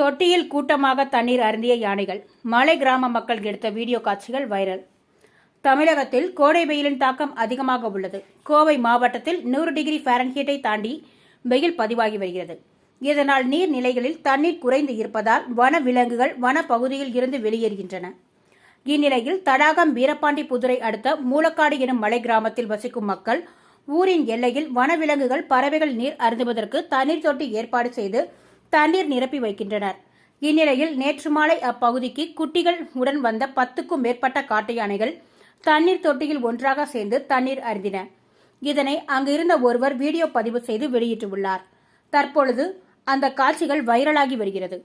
தொட்டியில் கூட்டமாக தண்ணீர் அருந்திய யானைகள். மலை கிராம மக்கள் எடுத்த வீடியோ காட்சிகள் வைரல். தமிழகத்தில் கோடை வெயிலின் தாக்கம் அதிகமாக உள்ளது. கோவை மாவட்டத்தில் 100 டிகிரி ஃபாரன்ஹீட்டை தாண்டி வெயில் பதிவாகி வருகிறது. இதனால் நீர்நிலைகளில் தண்ணீர் குறைந்து இருப்பதால் வன விலங்குகள் வன பகுதியில் இருந்து வெளியேறுகின்றன. இந்நிலையில் தடாகம் வீரபாண்டி புதுரை அடுத்த மூலக்காடு எனும் மலை கிராமத்தில் வசிக்கும் மக்கள் ஊரின் எல்லையில் வனவிலங்குகள் பறவைகள் நீர் அருந்துவதற்கு தண்ணீர் தொட்டி ஏற்பாடு செய்து தண்ணீர் நிரப்பி வைக்கின்றனர். இந்நிலையில் நேற்று மாலை அப்பகுதிக்கு குட்டிகள் உடன் வந்த 10க்கும் மேற்பட்ட காட்டு யானைகள் தண்ணீர் தொட்டியில் ஒன்றாக சேர்ந்து தண்ணீர் அருந்தின. இதனை அங்கிருந்த ஒருவர் வீடியோ பதிவு செய்து வெளியிட்டுள்ளார். தற்பொழுது அந்த காட்சிகள் வைரலாகி வருகிறது.